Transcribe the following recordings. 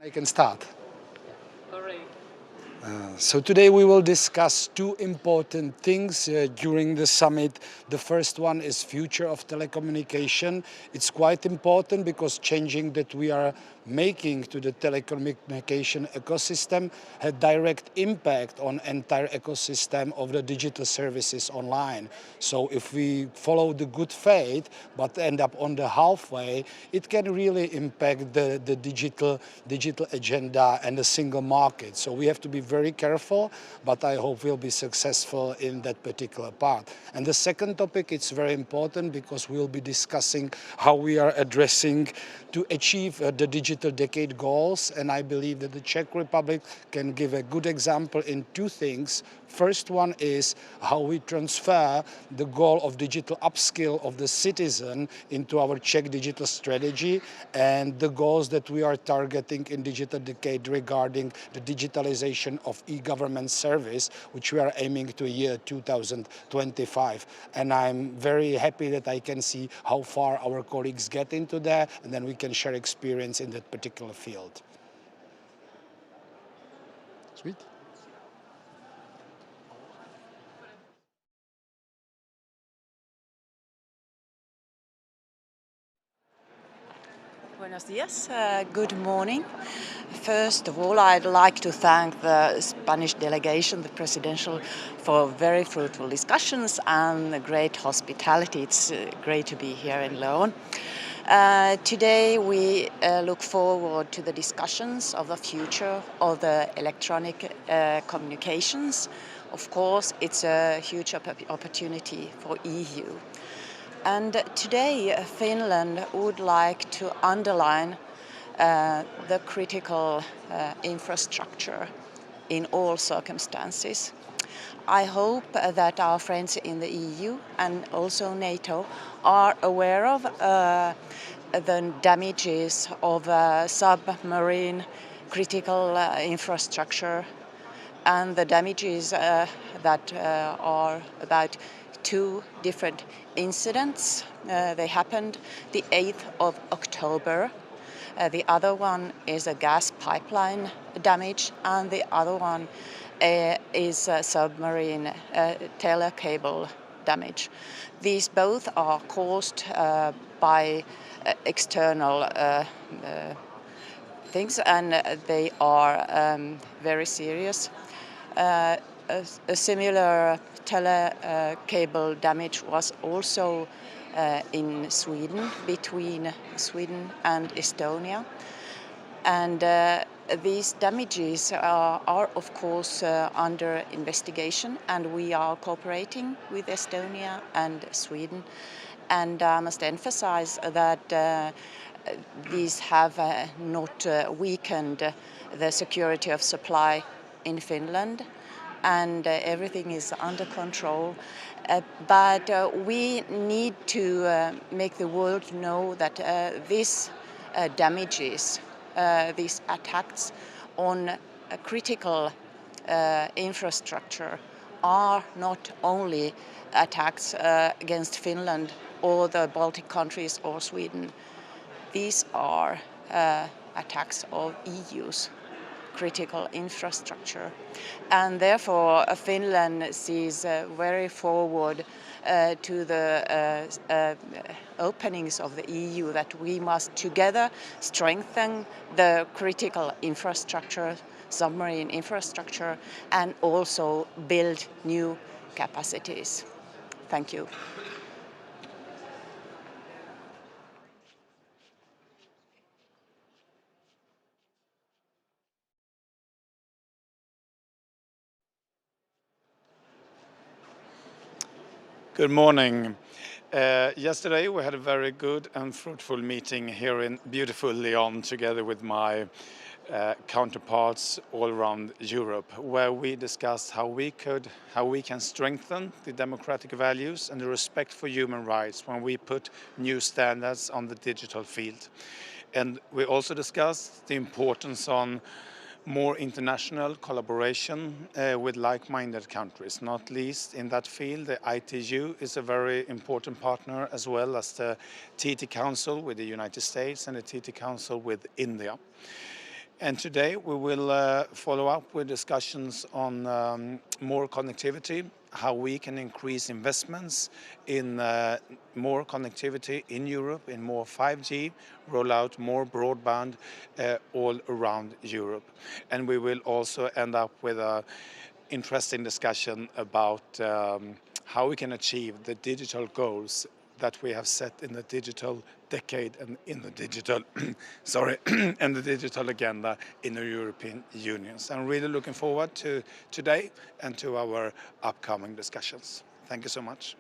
I can start. All right. So today we will discuss two important things during the summit. The first one is future of telecommunication. It's quite important because changing that we are making to the telecommunication ecosystem had direct impact on entire ecosystem of the digital services online. So if we follow the good faith but end up on the halfway, it can really impact the digital agenda and the single market. So we have to be very careful, but I hope we'll be successful in that particular part. And the second topic, it's very important because we'll be discussing how we are addressing to achieve the digital decade goals. And I believe that the Czech Republic can give a good example in two things. First one is how we transfer the goal of digital upskill of the citizen into our Czech digital strategy and the goals that we are targeting in digital decade regarding the digitalization of e-government service, which we are aiming to year 2025. And I'm very happy that I can see how far our colleagues get into that, and then we can share experience in that particular field. Sweet. Buenos dias. Good morning. First of all, I'd like to thank the Spanish delegation, the presidential, for very fruitful discussions and great hospitality. It's great to be here in León. Today we look forward to the discussions of the future of the electronic communications. Of course, it's a huge opportunity for EU. And today, Finland would like to underline the critical infrastructure in all circumstances. I hope that our friends in the EU and also NATO are aware of the damages of submarine critical infrastructure and the damages that are about two different incidents. They happened the 8th of October. The other one is a gas pipeline damage, and the other one is a submarine telecable damage. These both are caused by external things, and they are very serious. A similar telecable damage was also in Sweden, between Sweden and Estonia. And these damages are of course under investigation, and we are cooperating with Estonia and Sweden. And I must emphasize that these have not weakened the security of supply in Finland, and everything is under control. But we need to make the world know that these damages, these attacks on critical infrastructure are not only attacks against Finland or the Baltic countries or Sweden. These are attacks of EU's critical infrastructure. And therefore, Finland sees very forward to the openings of the EU, that we must together strengthen the critical infrastructure, submarine infrastructure, and also build new capacities. Thank you. Good morning. Yesterday we had a very good and fruitful meeting here in beautiful León together with my counterparts all around Europe, where we discussed how we can strengthen the democratic values and the respect for human rights when we put new standards on the digital field. And we also discussed the importance on more international collaboration with like-minded countries, not least in that field. The ITU is a very important partner, as well as the TT Council with the United States and the TT Council with India. And today we will follow up with discussions on more connectivity, how we can increase investments in more connectivity in Europe, in more 5G, roll out more broadband all around Europe. And we will also end up with an interesting discussion about how we can achieve the digital goals that we have set in the digital decade and in the digital and the digital agenda in the European Union. So I'm really looking forward to today and to our upcoming discussions. Thank you so much.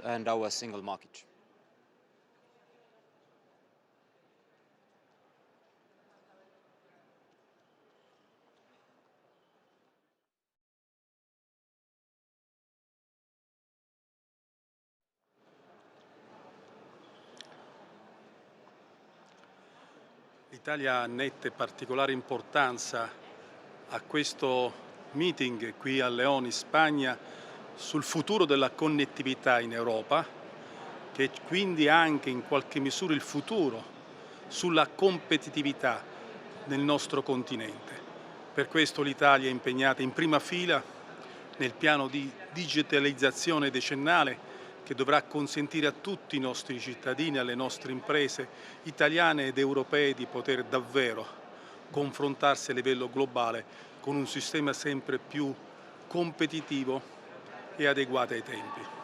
and our single market. L'Italia annette particolare importanza a questo meeting qui a León, in Spagna, sul futuro della connettività in Europa, che è quindi anche in qualche misura il futuro sulla competitività nel nostro continente. Per questo l'Italia è impegnata in prima fila nel piano di digitalizzazione decennale che dovrà consentire a tutti i nostri cittadini, alle nostre imprese italiane ed europee di poter davvero confrontarsi a livello globale con un sistema sempre più competitivo e adeguato ai tempi.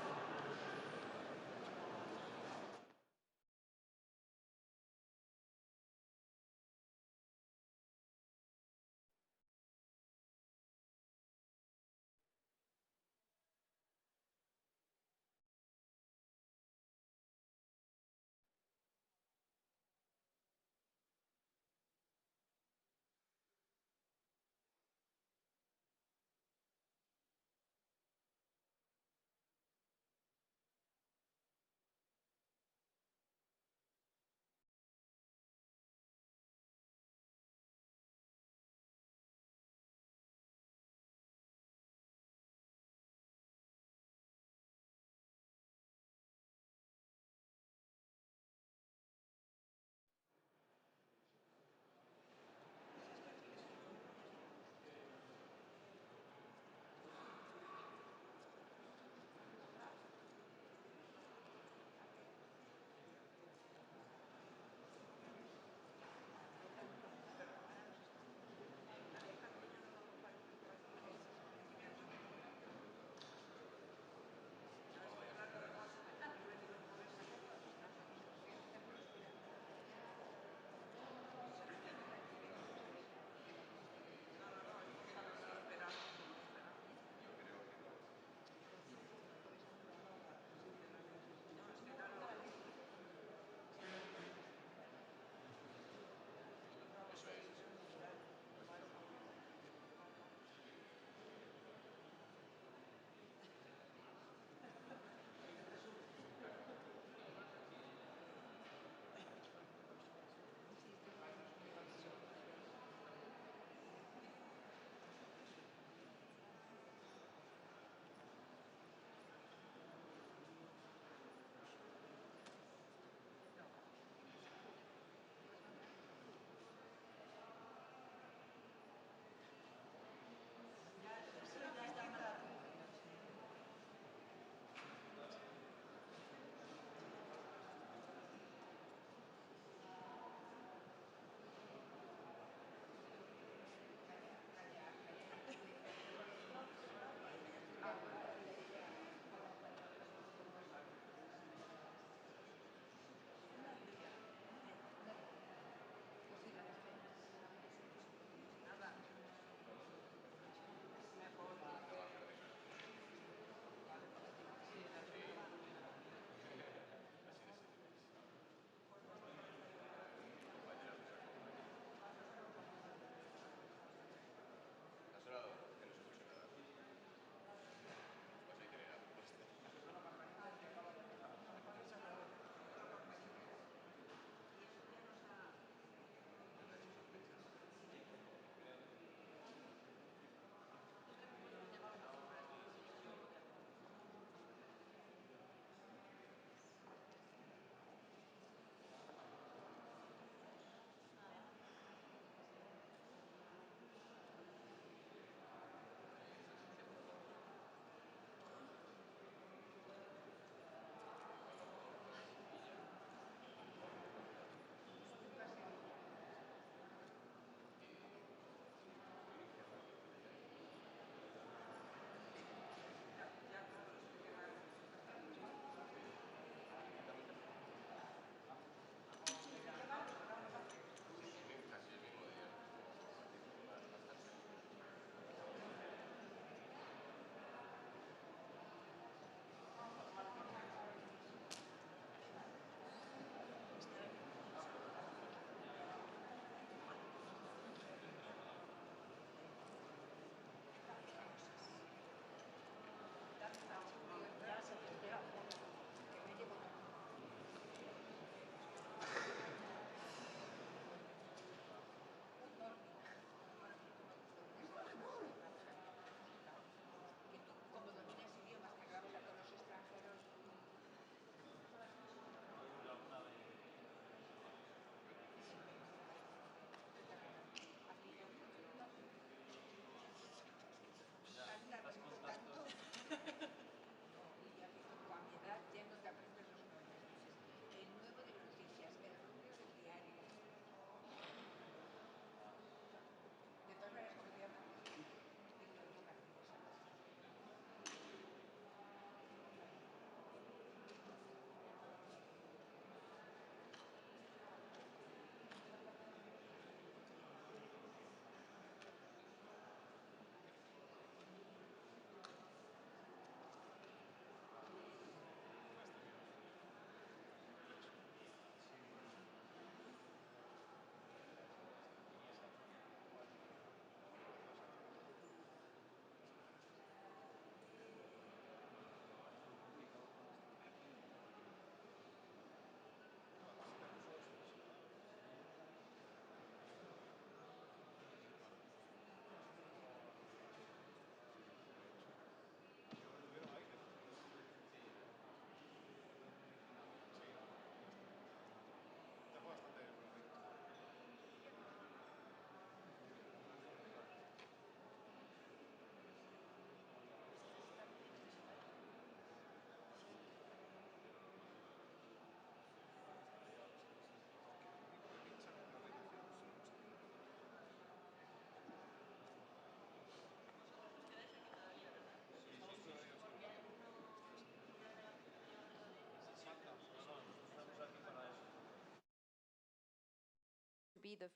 the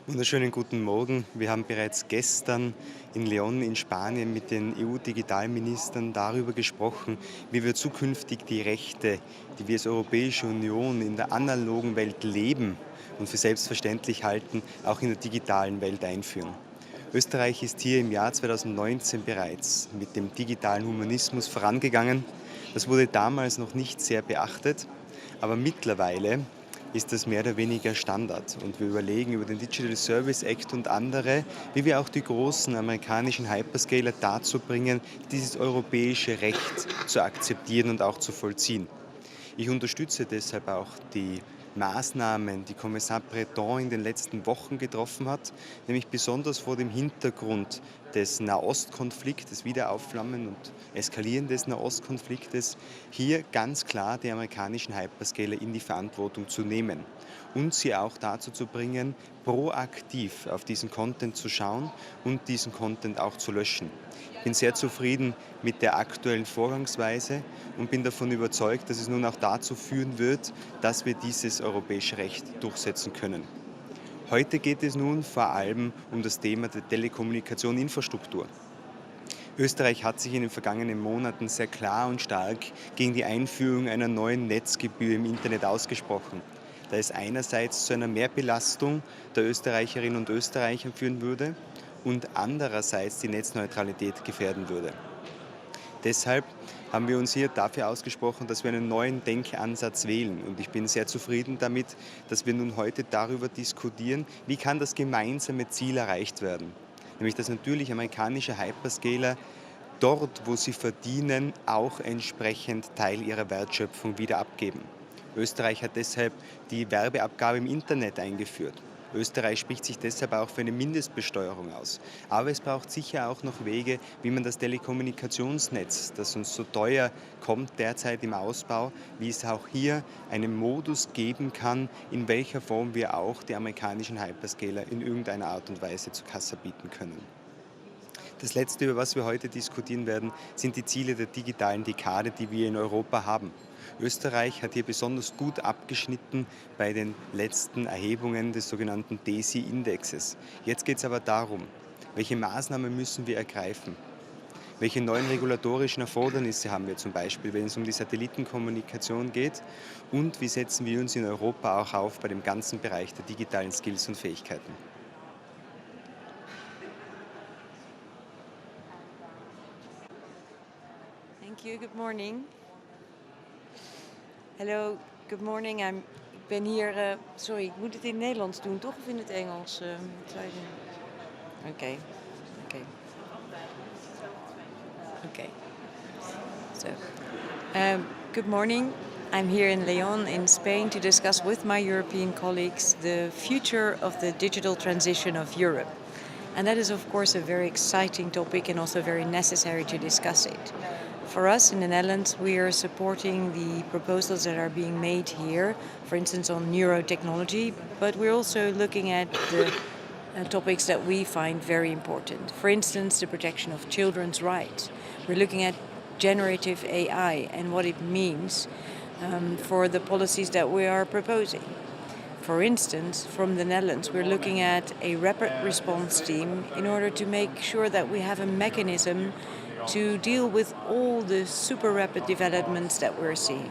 Wunderschönen guten Morgen. Wir haben bereits gestern in León in Spanien mit den EU-Digitalministern darüber gesprochen, wie wir zukünftig die Rechte, die wir als Europäische Union in der analogen Welt leben und für selbstverständlich halten, auch in der digitalen Welt einführen. Österreich ist hier im Jahr 2019 bereits mit dem digitalen Humanismus vorangegangen. Das wurde damals noch nicht sehr beachtet, aber mittlerweile ist das mehr oder weniger Standard. Und wir überlegen über den Digital Service Act und andere, wie wir auch die großen amerikanischen Hyperscaler dazu bringen, dieses europäische Recht zu akzeptieren und auch zu vollziehen. Ich unterstütze deshalb auch die Maßnahmen, die Kommissar Breton in den letzten Wochen getroffen hat, nämlich besonders vor dem Hintergrund des Nahostkonflikts, des Wiederaufflammen und Eskalieren des Nahostkonfliktes, hier ganz klar die amerikanischen Hyperscaler in die Verantwortung zu nehmen und sie auch dazu zu bringen, proaktiv auf diesen Content zu schauen und diesen Content auch zu löschen. Ich bin sehr zufrieden mit der aktuellen Vorgangsweise und bin davon überzeugt, dass es nun auch dazu führen wird, dass wir dieses europäische Recht durchsetzen können. Heute geht es nun vor allem um das Thema der Telekommunikation-Infrastruktur. Österreich hat sich in den vergangenen Monaten sehr klar und stark gegen die Einführung einer neuen Netzgebühr im Internet ausgesprochen, da es einerseits zu einer Mehrbelastung der Österreicherinnen und Österreicher führen würde und andererseits die Netzneutralität gefährden würde. Deshalb haben wir uns hier dafür ausgesprochen, dass wir einen neuen Denkansatz wählen. Und ich bin sehr zufrieden damit, dass wir nun heute darüber diskutieren, wie kann das gemeinsame Ziel erreicht werden. Nämlich, dass natürlich amerikanische Hyperscaler dort, wo sie verdienen, auch entsprechend Teil ihrer Wertschöpfung wieder abgeben. Österreich hat deshalb die Werbeabgabe im Internet eingeführt. Österreich spricht sich deshalb auch für eine Mindestbesteuerung aus. Aber es braucht sicher auch noch Wege, wie man das Telekommunikationsnetz, das uns so teuer kommt derzeit im Ausbau, wie es auch hier einen Modus geben kann, in welcher Form wir auch die amerikanischen Hyperscaler in irgendeiner Art und Weise zu Kasse bieten können. Das Letzte, über was wir heute diskutieren werden, sind die Ziele der digitalen Dekade, die wir in Europa haben. Österreich hat hier besonders gut abgeschnitten bei den letzten Erhebungen des sogenannten DESI-Indexes. Jetzt geht es aber darum, welche Maßnahmen müssen wir ergreifen? Welche neuen regulatorischen Erfordernisse haben wir zum Beispiel, wenn es um die Satellitenkommunikation geht? Und wie setzen wir uns in Europa auch auf bei dem ganzen Bereich der digitalen Skills und Fähigkeiten? Thank you. Good morning. Hello. Good morning. Ik ben hier. Sorry, ik moet het in het Nederlands doen, toch? Of in het Engels? Oké. So, good morning. I'm here in León in Spain to discuss with my European colleagues the future of the digital transition of Europe. And that is, of course, a very exciting topic and also very necessary to discuss it. For us in the Netherlands, we are supporting the proposals that are being made here, for instance, on neurotechnology, but we're also looking at the topics that we find very important. For instance, the protection of children's rights. We're looking at generative AI and what it means for the policies that we are proposing. For instance, from the Netherlands, we're looking at a rapid response team in order to make sure that we have a mechanism to deal with all the super rapid developments that we're seeing.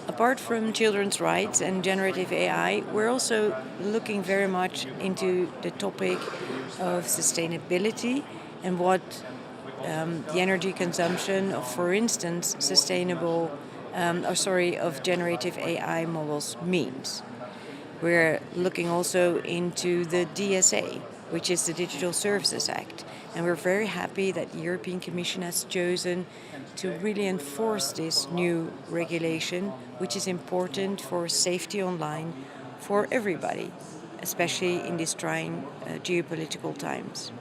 Apart from children's rights and generative AI, we're also looking very much into the topic of sustainability and what the energy consumption of, for instance, of generative AI models means. We're looking also into the DSA, which is the Digital Services Act. And we're very happy that the European Commission has chosen to really enforce this new regulation, which is important for safety online for everybody, especially in these trying geopolitical times.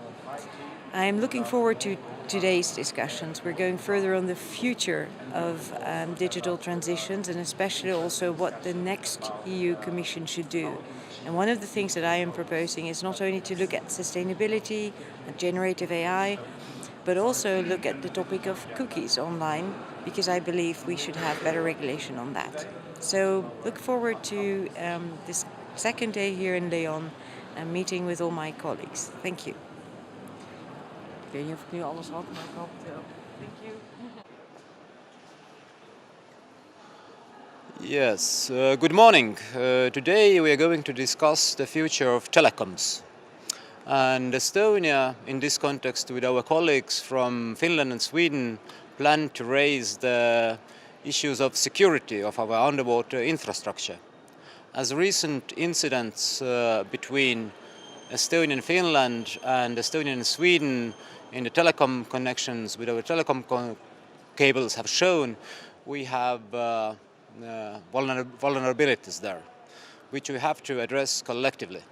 I'm looking forward to today's discussions. We're going further on the future of digital transitions, and especially also what the next EU Commission should do. And one of the things that I am proposing is not only to look at sustainability and generative AI, but also look at the topic of cookies online, because I believe we should have better regulation on that. So look forward to this second day here in León and meeting with all my colleagues. Thank you. Ik weet niet of ik nu alles had, maar ik hoop het wel. Thank you. Yes, good morning. Today we are going to discuss the future of telecoms. And Estonia, in this context, with our colleagues from Finland and Sweden, plan to raise the issues of security of our underwater infrastructure. As recent incidents between Estonia and Finland and Estonia and Sweden in the telecom connections with our telecom cables have shown, we have vulnerabilities there, which we have to address collectively.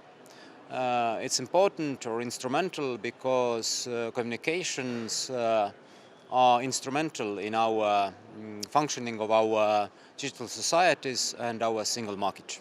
It's important or instrumental because communications are instrumental in our functioning of our digital societies and our single market.